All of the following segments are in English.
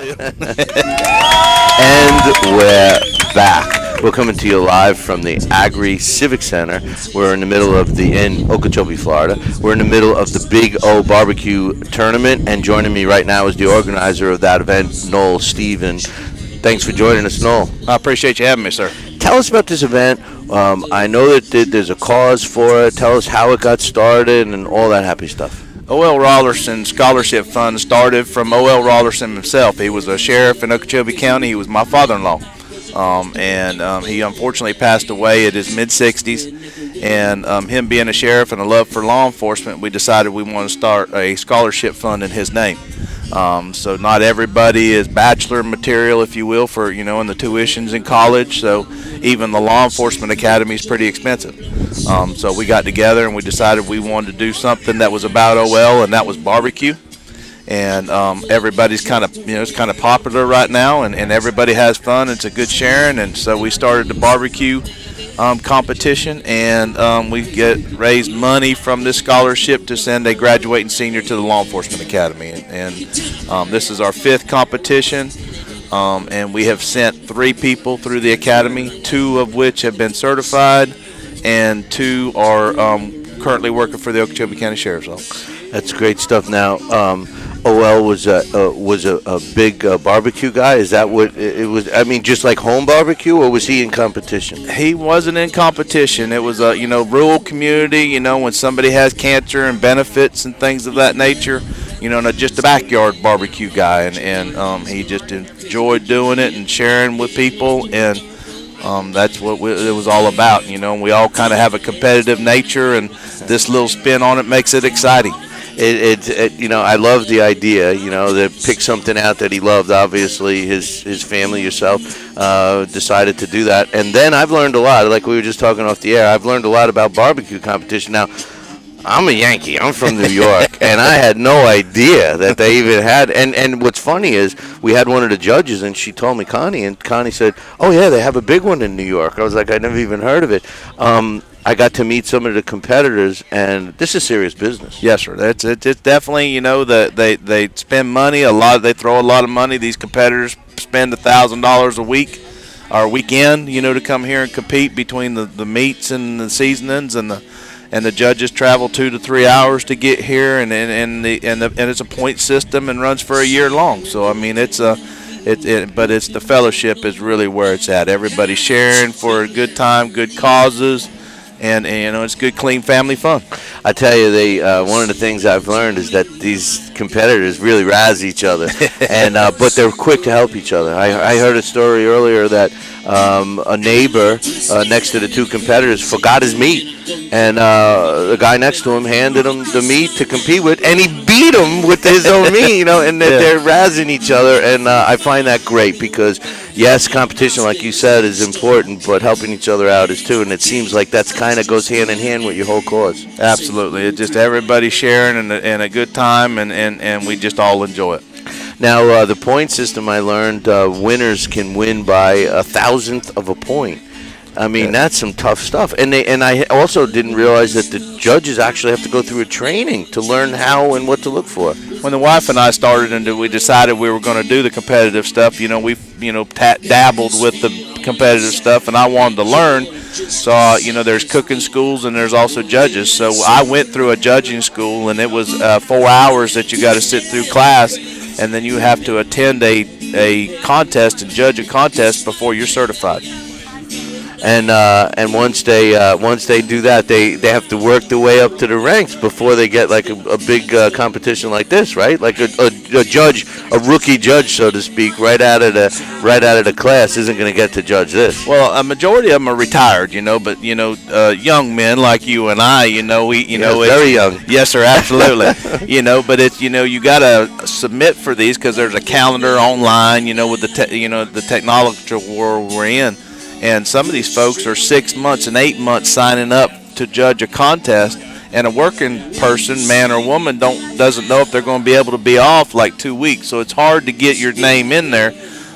And we're back. We're coming to you live from the Agri Civic Center. We're in the middle of in Okeechobee, Florida. We're in the middle of the Big O Barbecue Tournament, and joining me right now is the organizer of that event, Noel Stephen. Thanks for joining us, Noel. I appreciate you having me, sir. Tell us about this event. I know that there's a cause for it. Tell us how it got started and all that happy stuff. O.L. Rollerson Scholarship Fund started from O.L. Rollerson himself. He was a sheriff in Okeechobee County. He was my father-in-law. He unfortunately passed away at his mid-60s. And him being a sheriff and a love for law enforcement, we decided we want to start a scholarship fund in his name. So not everybody is bachelor material, if you will, for, in the tuitions in college. So even the law enforcement academy is pretty expensive. So we got together and we decided we wanted to do something that was about OL, and that was barbecue. And everybody's kind of, it's kind of popular right now, and everybody has fun. It's a good sharing, and so we started the barbecue competition, and we raised money from this scholarship to send a graduating senior to the Law Enforcement Academy. And this is our 5th competition, and we have sent 3 people through the academy, 2 of which have been certified, and 2 are currently working for the Okeechobee County Sheriff's Office. That's great stuff. Now, OL was a big barbecue guy. Is that what it was? I mean, just like home barbecue, or was he in competition? He wasn't in competition. It was a rural community. When somebody has cancer and benefits and things of that nature, not just a backyard barbecue guy. And he just enjoyed doing it and sharing with people, and that's what it was all about. We all kind of have a competitive nature, and this little spin on it makes it exciting. I love the idea, to pick something out that he loved. Obviously, his family, yourself, decided to do that. And then I've learned a lot, like we were just talking off the air. I've learned a lot about barbecue competition. Now, I'm a Yankee. I'm from New York, and I had no idea that they even had. And what's funny is we had one of the judges, and she told me, Connie, and Connie said, "Oh yeah, they have a big one in New York." I was like, I never even heard of it. I got to meet some of the competitors, and this is serious business. Yes, sir. It's definitely, they spend money a lot. They throw a lot of money. These competitors spend $1,000 a week or weekend, to come here and compete between the meats and the seasonings, and the judges travel 2 to 3 hours to get here, and it's a point system and runs for a year long. So I mean, but it's the fellowship is really where it's at. Everybody sharing for a good time, good causes. And it's good, clean family fun. I tell you, one of the things I've learned is that these competitors really razz each other, and but they're quick to help each other. I heard a story earlier that a neighbor next to the 2 competitors forgot his meat, and the guy next to him handed him the meat to compete with, and he beat him with his own meat. And they're razzing each other, and I find that great because, yes, competition, like you said, is important, but helping each other out is too, and it seems like that's kind of goes hand in hand with your whole cause. Absolutely. It's just everybody sharing and a good time, and we just all enjoy it. Now, the point system, I learned winners can win by 1,000th of a point. I mean, that's some tough stuff. And I also didn't realize that the judges actually have to go through a training to learn how and what to look for. When the wife and I started and we decided we were going to do the competitive stuff, we've dabbled with the competitive stuff, and I wanted to learn. So, there's cooking schools and there's also judges. So I went through a judging school, and it was 4 hours that you got to sit through class, and then you have to attend a contest and judge a contest before you're certified. And once they do that, they have to work their way up to the ranks before they get like a big competition like this, right? Like a judge, a rookie judge, so to speak, right out of the class isn't going to get to judge this. Well, a majority of them are retired, but young men like you and I, very young. Yes, sir, absolutely. But it's you got to submit for these because there's a calendar online, with the technological world we're in. And some of these folks are 6 months and 8 months signing up to judge a contest, and a working person, man or woman, doesn't know if they're going to be able to be off like 2 weeks. So it's hard to get your name in there.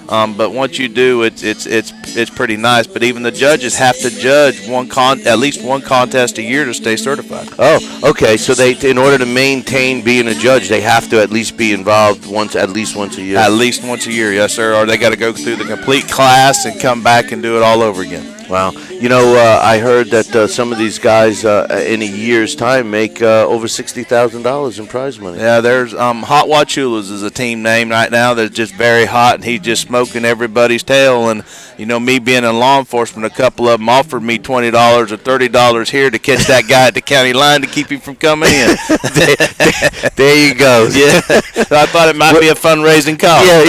But once you do, it's pretty nice. But even the judges have to judge at least one contest a year to stay certified. Oh, okay. So in order to maintain being a judge, they have to at least be involved at least once a year. At least once a year, yes, sir. Or they got to go through the complete class and come back and do it all over again. Wow. I heard that some of these guys in a year's time make over $60,000 in prize money. Yeah, there's Hot Wachulas is a team name right now that's just very hot, and he's just smoking everybody's tail. And me being in law enforcement, a couple of them offered me $20 or $30 here to catch that guy at the county line to keep him from coming in. There you go. Yeah, so I thought it might be a fundraising cause. Yeah.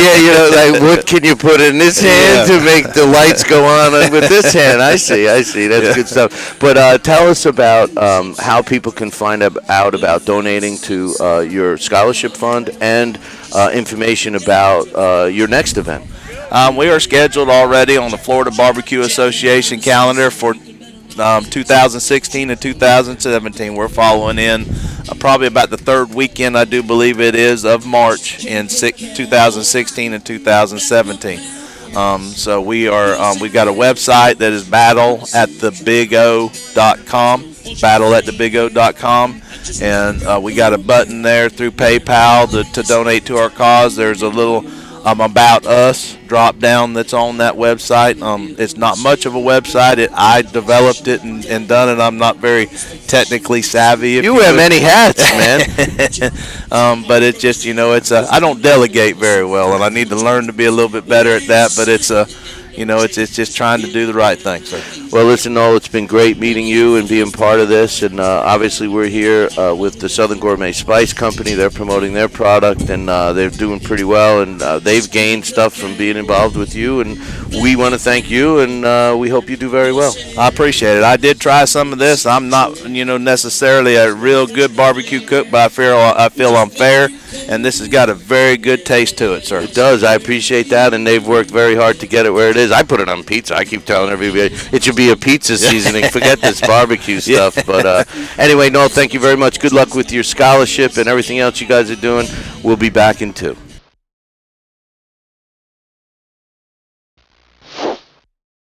Like what can you put in this hand to make the lights go on with this hand? I see. That's good stuff. But tell us about how people can find out about donating to your scholarship fund and information about your next event. We are scheduled already on the Florida Barbecue Association calendar for 2016 and 2017. We're following in probably about the third weekend, I do believe it is, of March in 2016 and 2017. So we've got a website that is battleatthebigo.com, battleatthebigo.com, and we got a button there through PayPal to donate to our cause. There's a little About Us drop down that's on that website. It's not much of a website. I developed it and done it. I'm not very technically savvy. You wear many hats, man. But it's just, I don't delegate very well, and I need to learn to be a little bit better at that. But it's just trying to do the right thing, sir. Well, listen, Noel, it's been great meeting you and being part of this. And obviously we're here with the Southern Gourmet Spice Company. They're promoting their product, and they're doing pretty well. And they've gained stuff from being involved with you. And we want to thank you, and we hope you do very well. I appreciate it. I did try some of this. I'm not, necessarily a real good barbecue cook, but I feel I'm fair. And this has got a very good taste to it, sir. It does. I appreciate that, and they've worked very hard to get it where it is. I put it on pizza. I keep telling everybody it should be a pizza seasoning. Forget this barbecue stuff. But anyway, Noel, thank you very much. Good luck with your scholarship and everything else you guys are doing. We'll be back in 2.